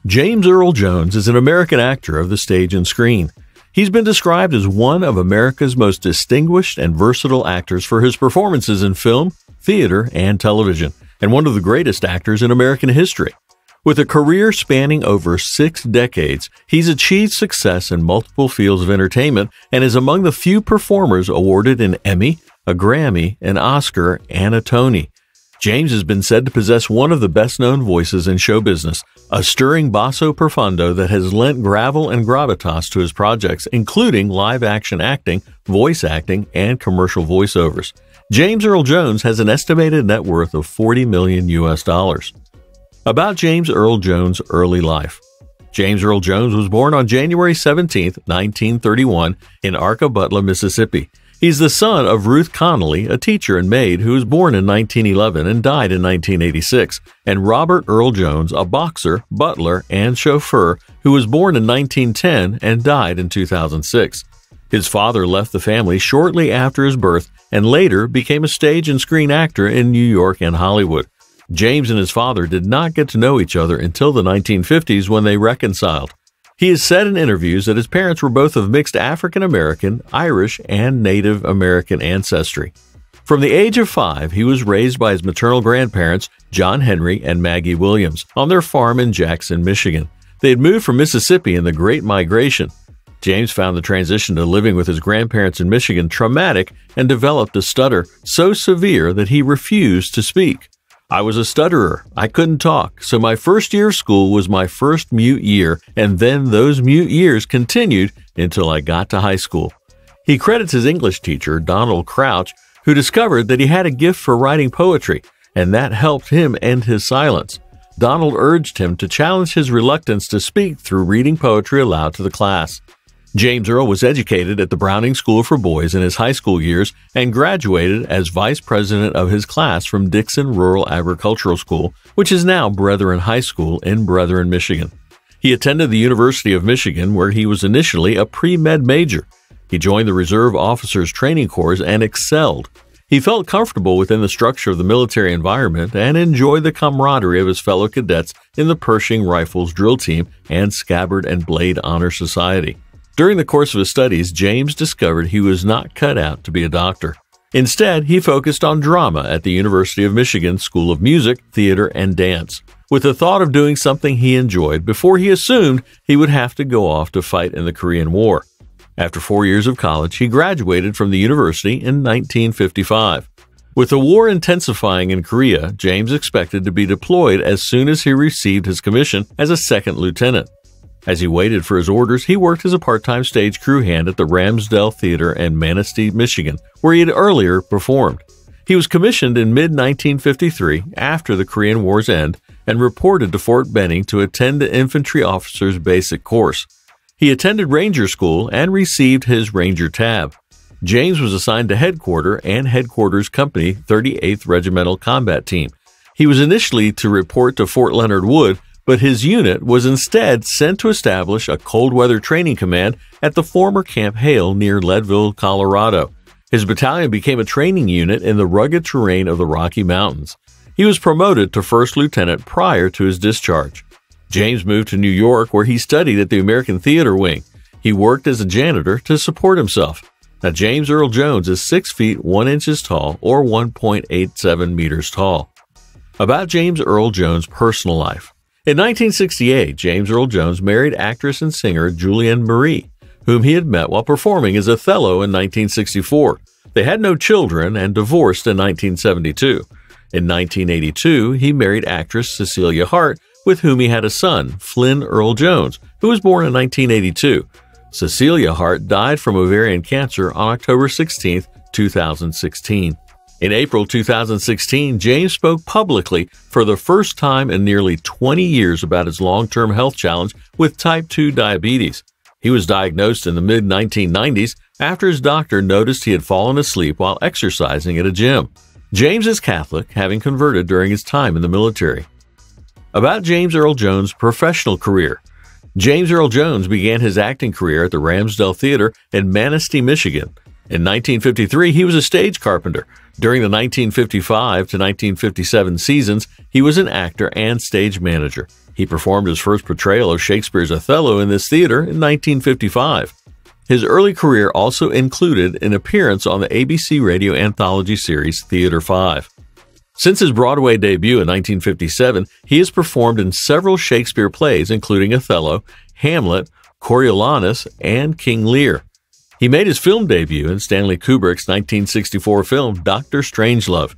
James Earl Jones is an American actor of the stage and screen. He's been described as one of America's most distinguished and versatile actors for his performances in film, theater, and television, and one of the greatest actors in American history. With a career spanning over 6 decades, he's achieved success in multiple fields of entertainment and is among the few performers awarded an Emmy, a Grammy, an Oscar, and a Tony. James has been said to possess one of the best-known voices in show business, a stirring basso profondo that has lent gravel and gravitas to his projects, including live-action acting, voice acting, and commercial voiceovers. James Earl Jones has an estimated net worth of $40 million. About James Earl Jones' early life. James Earl Jones was born on January 17, 1931, in Arkabutla, Mississippi. He's the son of Ruth Connolly, a teacher and maid who was born in 1911 and died in 1986, and Robert Earl Jones, a boxer, butler, and chauffeur who was born in 1910 and died in 2006. His father left the family shortly after his birth and later became a stage and screen actor in New York and Hollywood. James and his father did not get to know each other until the 1950s when they reconciled. He has said in interviews that his parents were both of mixed African American, Irish, and Native American ancestry. From the age of 5, he was raised by his maternal grandparents, John Henry and Maggie Williams, on their farm in Jackson, Michigan. They had moved from Mississippi in the Great Migration. James found the transition to living with his grandparents in Michigan traumatic and developed a stutter so severe that he refused to speak. I was a stutterer. I couldn't talk, so my first year of school was my first mute year, and then those mute years continued until I got to high school. He credits his English teacher, Donald Crouch, who discovered that he had a gift for writing poetry, and that helped him end his silence. Donald urged him to challenge his reluctance to speak through reading poetry aloud to the class. James Earl was educated at the Browning School for Boys in his high school years and graduated as vice president of his class from Dixon Rural Agricultural School, which is now Brethren High School in Brethren, Michigan. He attended the University of Michigan, where he was initially a pre-med major. He joined the Reserve Officers Training Corps and excelled. He felt comfortable within the structure of the military environment and enjoyed the camaraderie of his fellow cadets in the Pershing Rifles drill team and Scabbard and Blade Honor Society. During the course of his studies, James discovered he was not cut out to be a doctor. Instead, he focused on drama at the University of Michigan School of Music, Theater, and Dance, with the thought of doing something he enjoyed before he assumed he would have to go off to fight in the Korean War. After 4 years of college, he graduated from the university in 1955. With the war intensifying in Korea, James expected to be deployed as soon as he received his commission as a second lieutenant. As he waited for his orders, he worked as a part-time stage crew hand at the Ramsdell Theater in Manistee, Michigan, where he had earlier performed. He was commissioned in mid-1953 after the Korean War's end and reported to Fort Benning to attend the infantry officer's basic course. He attended Ranger School and received his Ranger tab. James was assigned to Headquarter and Headquarters Company 38th Regimental Combat Team. He was initially to report to Fort Leonard Wood, but his unit was instead sent to establish a cold weather training command at the former Camp Hale near Leadville, Colorado. His battalion became a training unit in the rugged terrain of the Rocky Mountains. He was promoted to first lieutenant prior to his discharge. James moved to New York, where he studied at the American Theater Wing. He worked as a janitor to support himself. Now, James Earl Jones is 6 feet 1 inches tall, or 1.87 meters tall. About James Earl Jones' personal life. In 1968, James Earl Jones married actress and singer Julianne Marie, whom he had met while performing as Othello in 1964. They had no children and divorced in 1972. In 1982, he married actress Cecilia Hart, with whom he had a son, Flynn Earl Jones, who was born in 1982. Cecilia Hart died from ovarian cancer on October 16, 2016. In April 2016, James spoke publicly for the first time in nearly 20 years about his long-term health challenge with type 2 diabetes. He was diagnosed in the mid-1990s after his doctor noticed he had fallen asleep while exercising at a gym. James is Catholic, having converted during his time in the military. About James Earl Jones' professional career. James Earl Jones began his acting career at the Ramsdell Theater in Manistee, Michigan. In 1953, he was a stage carpenter. During the 1955 to 1957 seasons, he was an actor and stage manager. He performed his first portrayal of Shakespeare's Othello in this theater in 1955. His early career also included an appearance on the ABC radio anthology series Theater 5. Since his Broadway debut in 1957, he has performed in several Shakespeare plays, including Othello, Hamlet, Coriolanus, and King Lear. He made his film debut in Stanley Kubrick's 1964 film Dr. Strangelove.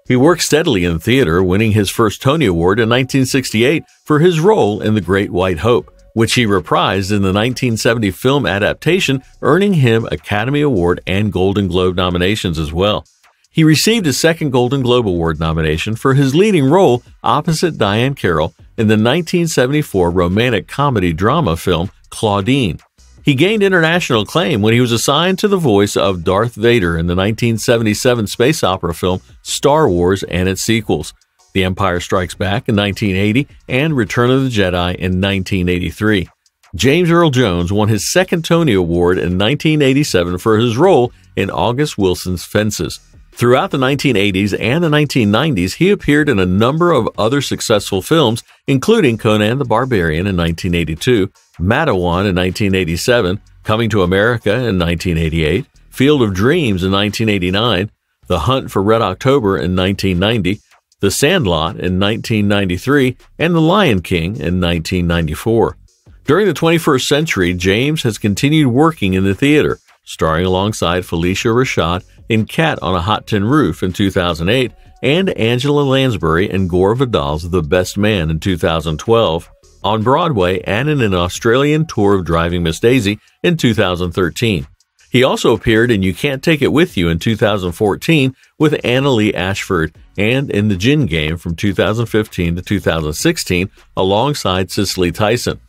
He worked steadily in theater, winning his first Tony Award in 1968 for his role in The Great White Hope, which he reprised in the 1970 film adaptation, earning him Academy Award and Golden Globe nominations as well. He received his second Golden Globe Award nomination for his leading role opposite Diane Carroll in the 1974 romantic comedy drama film Claudine. He gained international acclaim when he was assigned to the voice of Darth Vader in the 1977 space opera film Star Wars and its sequels, The Empire Strikes Back in 1980 and Return of the Jedi in 1983. James Earl Jones won his second Tony Award in 1987 for his role in August Wilson's Fences. Throughout the 1980s and the 1990s, he appeared in a number of other successful films, including Conan the Barbarian in 1982, Matawan in 1987, Coming to America in 1988, Field of Dreams in 1989, The Hunt for Red October in 1990, The Sandlot in 1993, and The Lion King in 1994. During the 21st century, James has continued working in the theater, starring alongside Felicia Rashad in Cat on a Hot Tin Roof in 2008 and Angela Lansbury in Gore Vidal's The Best Man in 2012, on Broadway and in an Australian tour of Driving Miss Daisy in 2013. He also appeared in You Can't Take It With You in 2014 with Anna Lee Ashford and in The Gin Game from 2015 to 2016 alongside Cicely Tyson.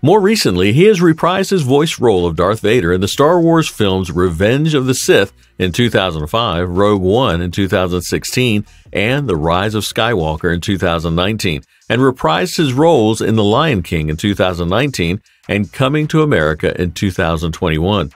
More recently, he has reprised his voice role of Darth Vader in the Star Wars films Revenge of the Sith in 2005, Rogue One in 2016, and The Rise of Skywalker in 2019, and reprised his roles in The Lion King in 2019 and Coming to America in 2021.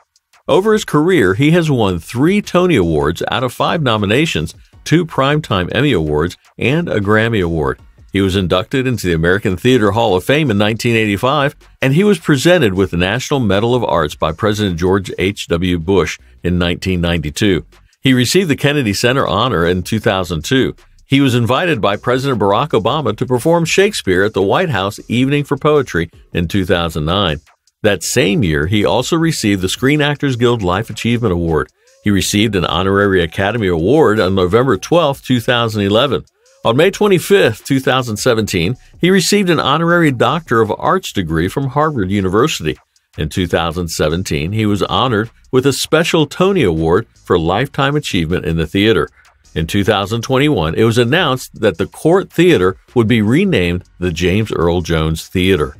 Over his career, he has won 3 Tony Awards out of 5 nominations, 2 Primetime Emmy Awards, and a Grammy Award. He was inducted into the American Theater Hall of Fame in 1985, and he was presented with the National Medal of Arts by President George H.W. Bush in 1992. He received the Kennedy Center Honor in 2002. He was invited by President Barack Obama to perform Shakespeare at the White House Evening for Poetry in 2009. That same year, he also received the Screen Actors Guild Life Achievement Award. He received an Honorary Academy Award on November 12, 2011. On May 25, 2017, he received an Honorary Doctor of Arts degree from Harvard University. In 2017, he was honored with a special Tony Award for Lifetime Achievement in the Theater. In 2021, it was announced that the Court Theater would be renamed the James Earl Jones Theater.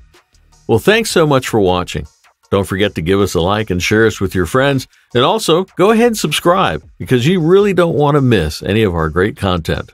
Well, thanks so much for watching. Don't forget to give us a like and share us with your friends. And also, go ahead and subscribe because you really don't want to miss any of our great content.